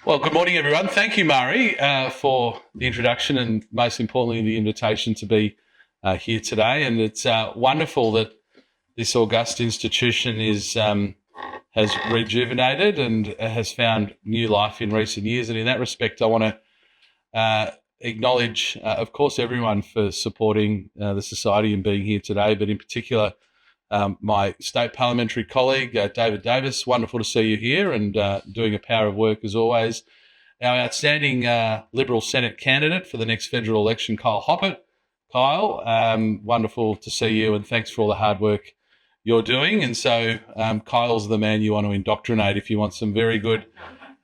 Well, good morning, everyone. Thank you, Murray, for the introduction and most importantly, the invitation to be here today. And it's wonderful that this august institution has rejuvenated and has found new life in recent years. And in that respect, I want to acknowledge, of course, everyone for supporting the Society and being here today, but in particular, my state parliamentary colleague, David Davis. Wonderful to see you here and doing a power of work as always. Our outstanding Liberal Senate candidate for the next federal election, Kyle Hoppert. Kyle, wonderful to see you and thanks for all the hard work you're doing. And so Kyle's the man you want to indoctrinate if you want some very good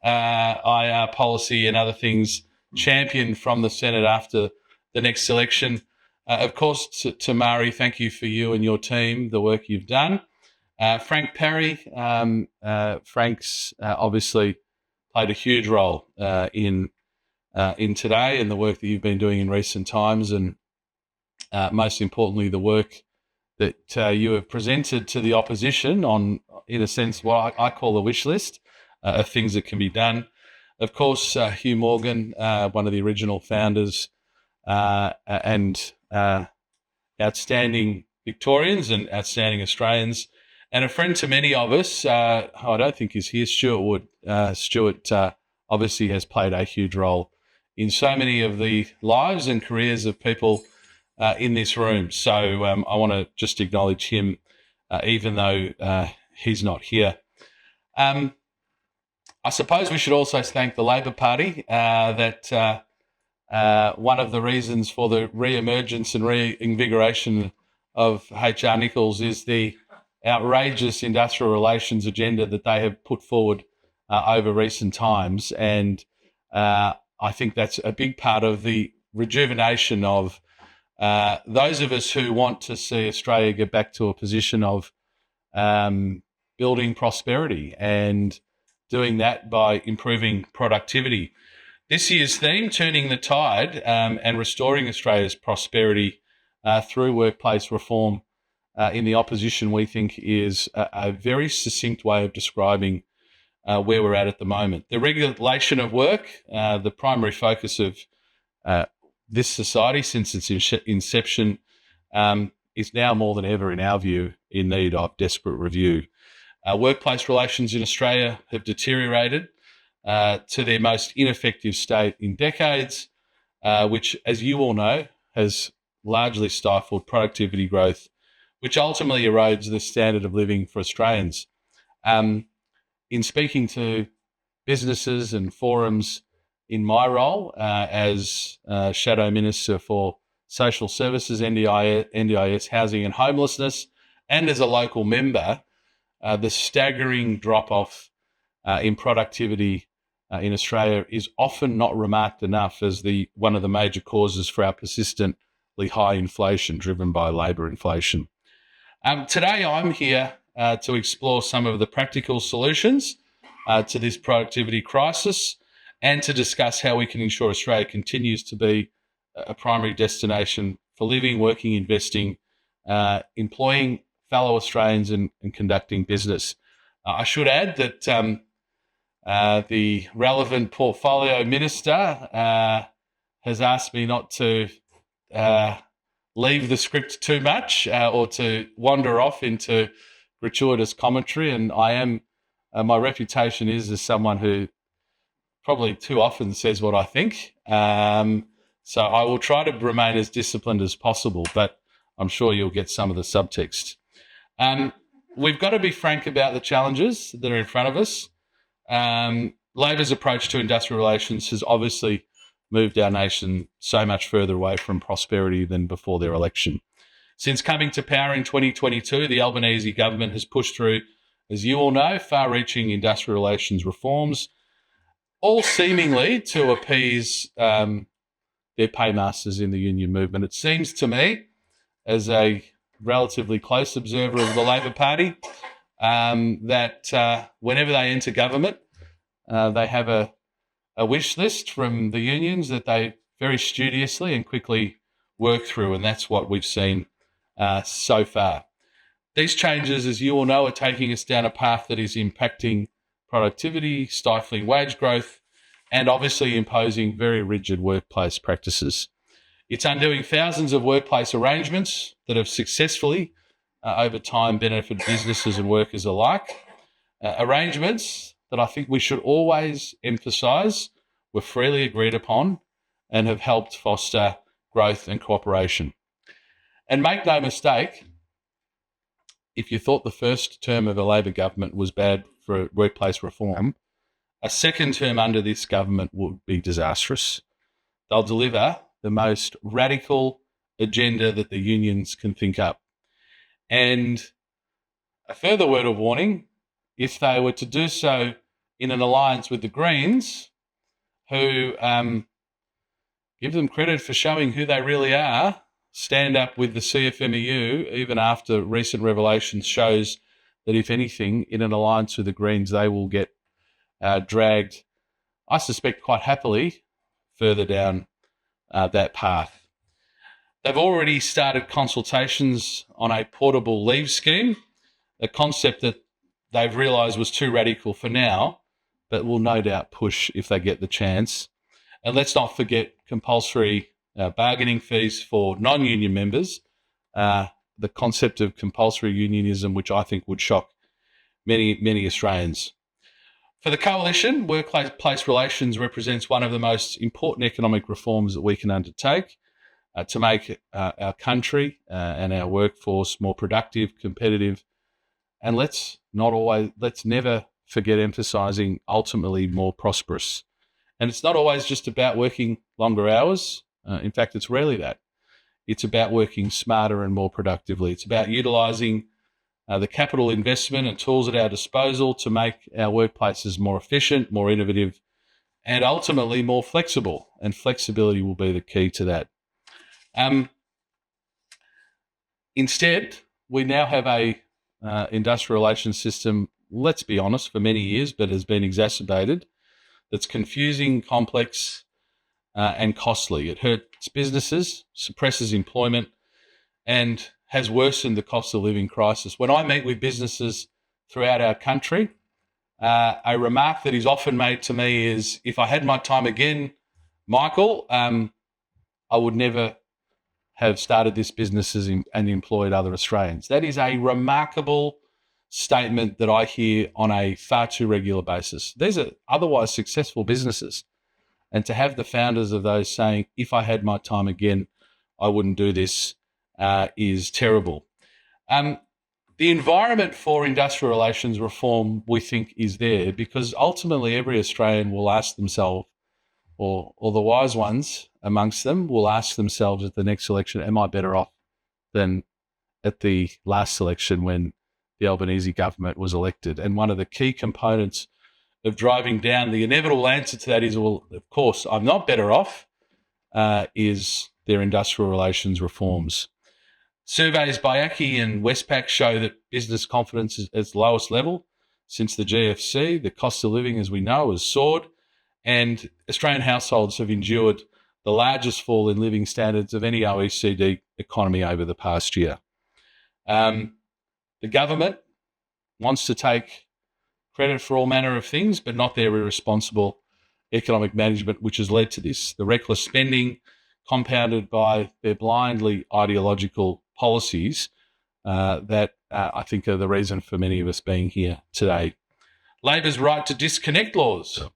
IR policy and other things championed from the Senate after the next election. Of course, to Murray, thank you for you and your team, the work you've done. Frank Perry, Frank's obviously played a huge role in today and the work that you've been doing in recent times, and most importantly, the work that you have presented to the opposition on, in a sense, what I call a wish list of things that can be done. Of course, Hugh Morgan, one of the original founders, and outstanding Victorians and outstanding Australians, and a friend to many of us, who I don't think is here, Stuart Wood. Stuart obviously has played a huge role in so many of the lives and careers of people in this room. So I want to just acknowledge him, even though he's not here. I suppose we should also thank the Labor Party that one of the reasons for the re-emergence and reinvigoration of HR Nicholls is the outrageous industrial relations agenda that they have put forward over recent times. And I think that's a big part of the rejuvenation of those of us who want to see Australia get back to a position of building prosperity and doing that by improving productivity. This year's theme, Turning the Tide and Restoring Australia's Prosperity through Workplace Reform, in the opposition, we think is a very succinct way of describing where we're at the moment. The regulation of work, the primary focus of this society since its inception, is now more than ever, in our view, in need of desperate review. Workplace relations in Australia have deteriorated to their most ineffective state in decades, which, as you all know, has largely stifled productivity growth, which ultimately erodes the standard of living for Australians. In speaking to businesses and forums in my role as Shadow Minister for Social Services, NDIS, Housing and Homelessness, and as a local member, the staggering drop-off in productivity in Australia is often not remarked enough as one of the major causes for our persistently high inflation driven by labour inflation. Today I'm here to explore some of the practical solutions to this productivity crisis and to discuss how we can ensure Australia continues to be a primary destination for living, working, investing, employing fellow Australians and conducting business. I should add that the relevant portfolio minister has asked me not to leave the script too much or to wander off into gratuitous commentary. And I am, my reputation is as someone who probably too often says what I think. So I will try to remain as disciplined as possible, but I'm sure you'll get some of the subtext. We've got to be frank about the challenges that are in front of us. Labor's approach to industrial relations has obviously moved our nation so much further away from prosperity than before their election. Since coming to power in 2022, the Albanese government has pushed through, as you all know, far-reaching industrial relations reforms, all seemingly to appease their paymasters in the union movement. It seems to me, as a relatively close observer of the Labor Party, that whenever they enter government, they have a wish list from the unions that they very studiously and quickly work through, and that's what we've seen so far. These changes, as you all know, are taking us down a path that is impacting productivity, stifling wage growth, and obviously imposing very rigid workplace practices. It's undoing thousands of workplace arrangements that have successfully, over time, benefited businesses and workers alike. Arrangements that I think we should always emphasise were freely agreed upon and have helped foster growth and cooperation. And make no mistake, if you thought the first term of a Labor government was bad for workplace reform, a second term under this government would be disastrous. They'll deliver the most radical agenda that the unions can think up. And a further word of warning, if they were to do so in an alliance with the Greens, who give them credit for showing who they really are, stand up with the CFMEU, even after recent revelations shows that, if anything, in an alliance with the Greens, they will get dragged, I suspect quite happily, further down that path. They've already started consultations on a portable leave scheme, a concept that they've realised was too radical for now, but will no doubt push if they get the chance. And let's not forget compulsory bargaining fees for non-union members, the concept of compulsory unionism, which I think would shock many Australians. For the Coalition, workplace relations represents one of the most important economic reforms that we can undertake to make our country and our workforce more productive, competitive, and let's never forget emphasising ultimately more prosperous. And it's not always just about working longer hours. In fact, it's rarely that. It's about working smarter and more productively. It's about utilising the capital investment and tools at our disposal to make our workplaces more efficient, more innovative, and ultimately more flexible. And flexibility will be the key to that. Instead, we now have a industrial relations system, let's be honest, for many years, but has been exacerbated, that's confusing, complex, and costly. It hurts businesses, suppresses employment, and has worsened the cost of living crisis. When I meet with businesses throughout our country, a remark that is often made to me is, if I had my time again, Michael, I would never have started this business and employed other Australians. That is a remarkable statement that I hear on a far too regular basis. These are otherwise successful businesses. And to have the founders of those saying, if I had my time again, I wouldn't do this, is terrible. The environment for industrial relations reform, we think, is there because ultimately every Australian will ask themselves, or the wise ones amongst them will ask themselves at the next election, am I better off than at the last election when the Albanese government was elected? And one of the key components of driving down the inevitable answer to that is, well, of course, I'm not better off, is their industrial relations reforms. Surveys by ACCI and Westpac show that business confidence is at its lowest level since the GFC. The cost of living, as we know, has soared, and Australian households have endured the largest fall in living standards of any OECD economy over the past year. The government wants to take credit for all manner of things, but not their irresponsible economic management, which has led to this. The reckless spending compounded by their blindly ideological policies that I think are the reason for many of us being here today. Labor's right to disconnect laws,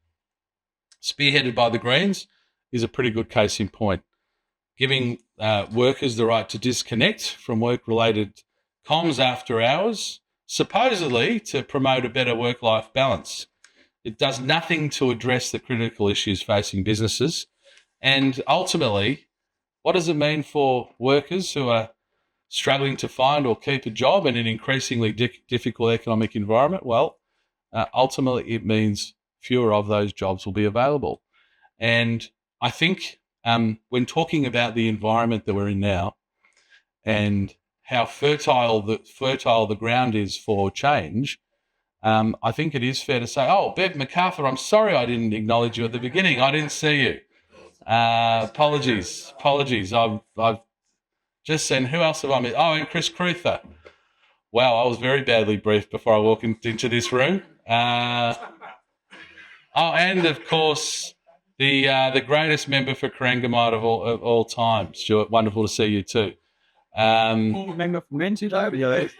spearheaded by the Greens, is a pretty good case in point. Giving workers the right to disconnect from work-related comms after hours, supposedly to promote a better work-life balance. It does nothing to address the critical issues facing businesses. And ultimately, what does it mean for workers who are struggling to find or keep a job in an increasingly difficult economic environment? Well, ultimately it means fewer of those jobs will be available. And I think when talking about the environment that we're in now and how fertile the ground is for change, I think it is fair to say, oh, Bev MacArthur, I'm sorry I didn't acknowledge you at the beginning. I didn't see you. Apologies. I've just seen, who else have I met? Oh, and Chris Cruther. Wow, I was very badly briefed before I walked into this room. And of course, The greatest member for Corangamite of all time, Stuart. Wonderful to see you too. Member from NCW.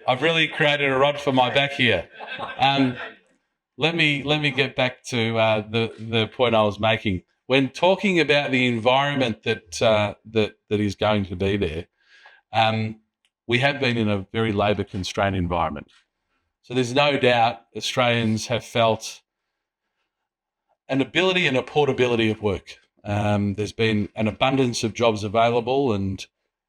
I've really created a rod for my back here. Let me get back to the point I was making. When talking about the environment that is going to be there, we have been in a very labour constrained environment. So there's no doubt Australians have felt an ability and a portability of work. There's been an abundance of jobs available, and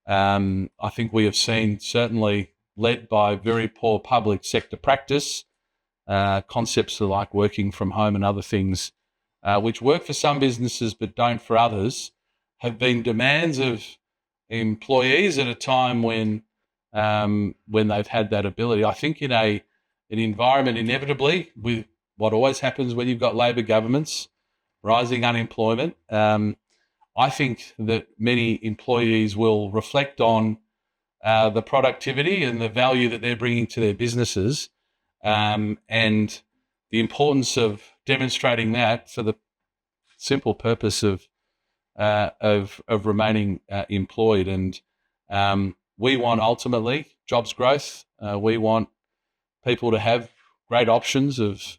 I think we have seen, certainly led by very poor public sector practice, concepts like working from home and other things, which work for some businesses but don't for others, have been demands of employees at a time when they've had that ability. I think in an environment, inevitably, with what always happens when you've got Labor governments, rising unemployment, I think that many employees will reflect on the productivity and the value that they're bringing to their businesses, and the importance of demonstrating that for the simple purpose of remaining employed. And we want ultimately jobs growth. We want people to have great options of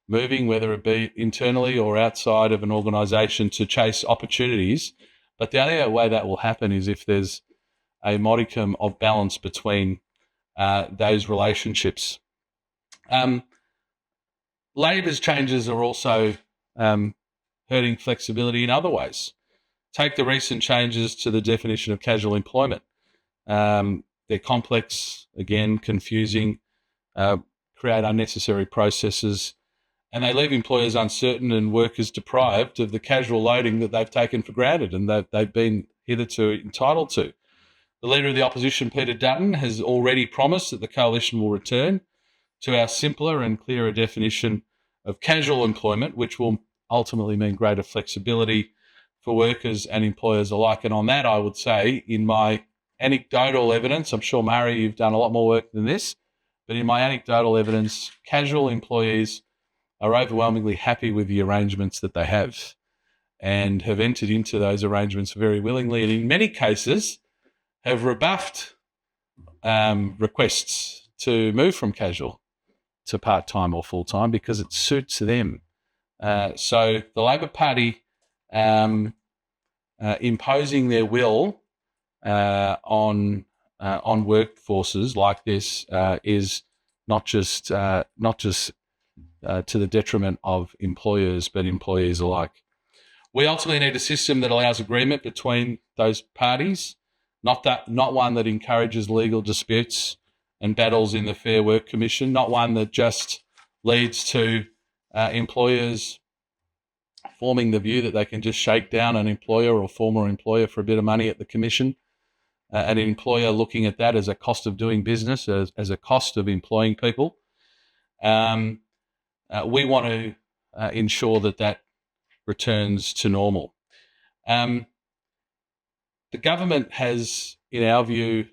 moving, whether it be internally or outside of an organisation, to chase opportunities. But the only way that will happen is if there's a modicum of balance between those relationships. Labor's changes are also hurting flexibility in other ways. Take the recent changes to the definition of casual employment. They're complex, again, confusing, create unnecessary processes, and they leave employers uncertain and workers deprived of the casual loading that they've taken for granted and that they've been hitherto entitled to. The Leader of the Opposition, Peter Dutton, has already promised that the Coalition will return to our simpler and clearer definition of casual employment, which will ultimately mean greater flexibility for workers and employers alike. And on that, I would say, in my anecdotal evidence, I'm sure, Murray, you've done a lot more work than this, but in my anecdotal evidence, casual employees are overwhelmingly happy with the arrangements that they have and have entered into those arrangements very willingly, and in many cases have rebuffed requests to move from casual to part-time or full-time because it suits them. So the Labor Party imposing their will on workforces like this is not just to the detriment of employers, but employees alike. We ultimately need a system that allows agreement between those parties, not one that encourages legal disputes and battles in the Fair Work Commission, not one that just leads to employers forming the view that they can just shake down an employer or former employer for a bit of money at the Commission, an employer looking at that as a cost of doing business, as a cost of employing people. We want to ensure that returns to normal. The government has, in our view,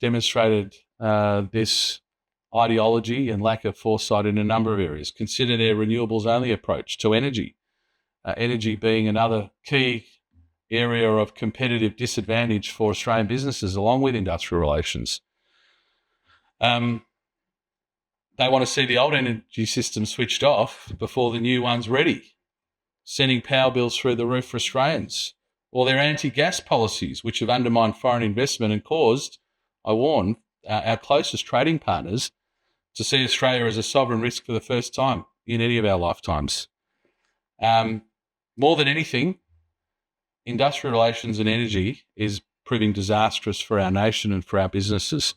demonstrated this ideology and lack of foresight in a number of areas. Consider their renewables-only approach to energy, energy being another key area of competitive disadvantage for Australian businesses, along with industrial relations. They want to see the old energy system switched off before the new one's ready, sending power bills through the roof for Australians, or their anti-gas policies, which have undermined foreign investment and caused, I warn, our closest trading partners to see Australia as a sovereign risk for the first time in any of our lifetimes. More than anything, industrial relations and energy is proving disastrous for our nation and for our businesses.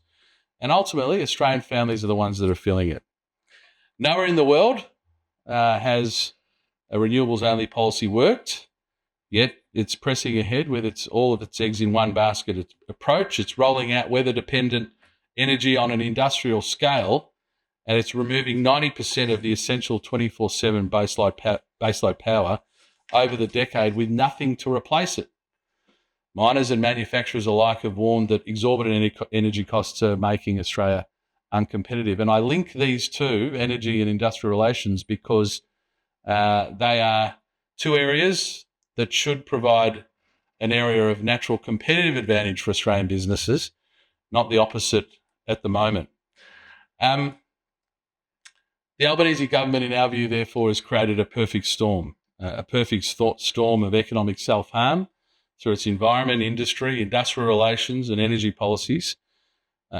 And ultimately, Australian families are the ones that are feeling it. Nowhere in the world has a renewables-only policy worked, yet it's pressing ahead with all of its eggs in one basket approach. It's rolling out weather-dependent energy on an industrial scale, and it's removing 90% of the essential 24/7 baseload power over the decade with nothing to replace it. Miners and manufacturers alike have warned that exorbitant energy costs are making Australia uncompetitive. And I link these two, energy and industrial relations, because They are two areas that should provide an area of natural competitive advantage for Australian businesses, not the opposite at the moment. The Albanese government, in our view, therefore, has created a perfect storm of economic self-harm through its environment, industry, industrial relations and energy policies,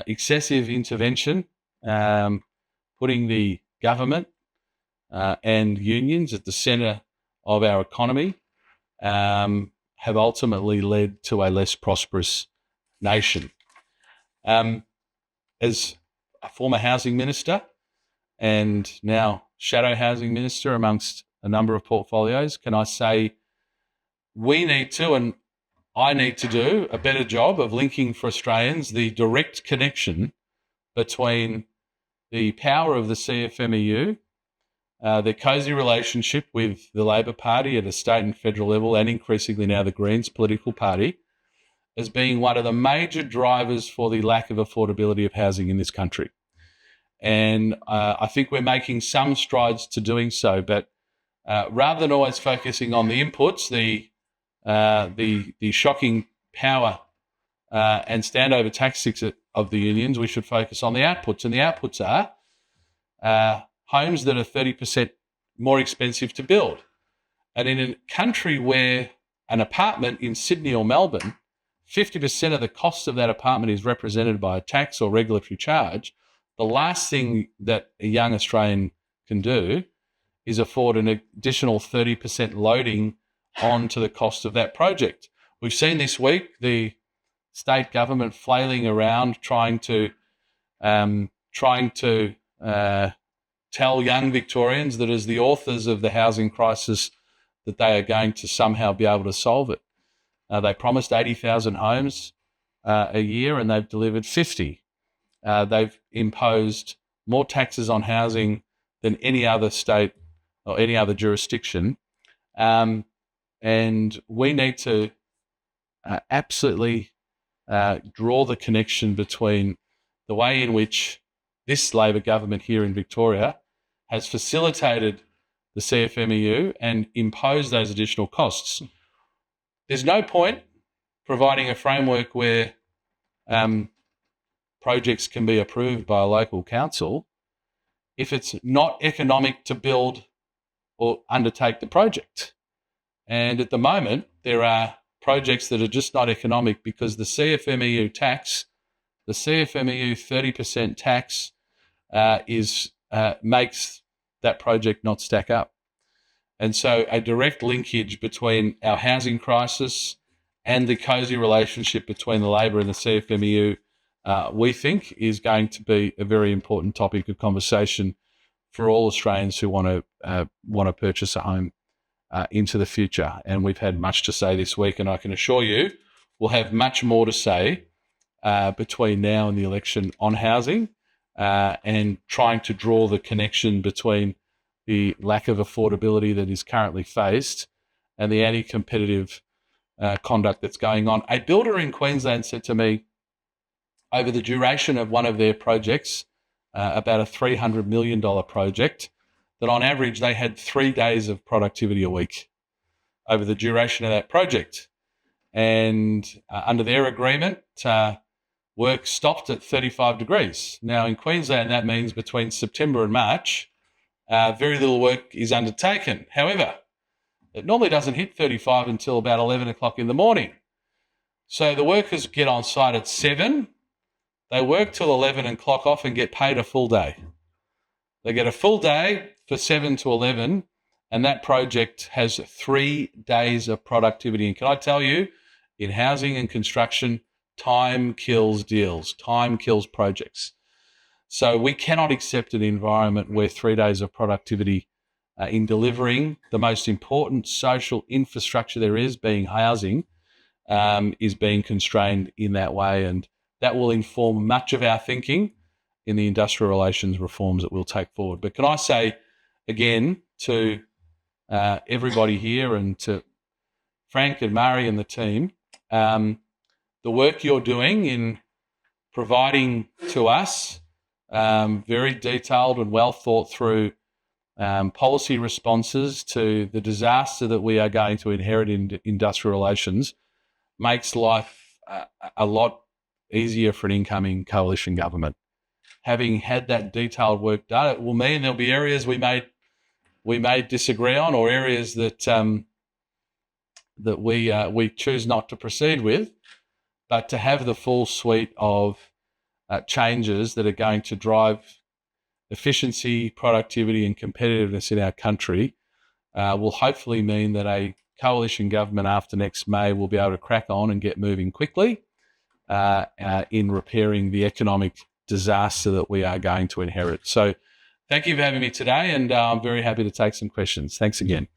excessive intervention, putting the government and unions at the centre of our economy, have ultimately led to a less prosperous nation. As a former housing minister and now shadow housing minister amongst a number of portfolios, can I say we need to, and I need to do a better job of linking for Australians the direct connection between the power of the CFMEU, their cosy relationship with the Labor Party at a state and federal level, and increasingly now the Greens political party, as being one of the major drivers for the lack of affordability of housing in this country. And I think we're making some strides to doing so, but rather than always focusing on the inputs, the shocking power and standover tactics of the unions, we should focus on the outputs. And the outputs are homes that are 30% more expensive to build. And in a country where an apartment in Sydney or Melbourne, 50% of the cost of that apartment is represented by a tax or regulatory charge, the last thing that a young Australian can do is afford an additional 30% loading onto the cost of that project. We've seen this week the state government flailing around trying to tell young Victorians that as the authors of the housing crisis that they are going to somehow be able to solve it. They promised 80,000 homes a year and they've delivered 50. They've imposed more taxes on housing than any other state or any other jurisdiction. And we need to absolutely draw the connection between the way in which this Labor government here in Victoria has facilitated the CFMEU and imposed those additional costs. There's no point providing a framework where projects can be approved by a local council if it's not economic to build or undertake the project. And at the moment, there are projects that are just not economic because the CFMEU tax, the CFMEU 30% tax makes that project not stack up. And so a direct linkage between our housing crisis and the cosy relationship between the Labor and the CFMEU, we think is going to be a very important topic of conversation for all Australians who want to purchase a home into the future. And we've had much to say this week, and I can assure you we'll have much more to say between now and the election on housing and trying to draw the connection between the lack of affordability that is currently faced and the anti-competitive conduct that's going on. A builder in Queensland said to me over the duration of one of their projects, about a $300 million project, that on average they had 3 days of productivity a week over the duration of that project. And under their agreement, work stopped at 35 degrees. Now in Queensland, that means between September and March, very little work is undertaken. However, it normally doesn't hit 35 until about 11 o'clock in the morning. So the workers get on site at 7, they work till 11 and clock off and get paid a full day. They get a full day for 7 to 11, and that project has 3 days of productivity. And can I tell you, in housing and construction, time kills deals, time kills projects. So we cannot accept an environment where 3 days of productivity in delivering the most important social infrastructure there is, being housing, is being constrained in that way. And that will inform much of our thinking in the industrial relations reforms that we'll take forward. But can I say again to everybody here and to Frank and Murray and the team, the work you're doing in providing to us very detailed and well thought through policy responses to the disaster that we are going to inherit in industrial relations makes life a lot easier for an incoming coalition government. Having had that detailed work done, it will mean there'll be areas we may disagree on, or areas that we choose not to proceed with, but to have the full suite of changes that are going to drive efficiency, productivity and competitiveness in our country will hopefully mean that a coalition government after next May will be able to crack on and get moving quickly in repairing the economic disaster that we are going to inherit. So thank you for having me today, and I'm very happy to take some questions. Thanks again.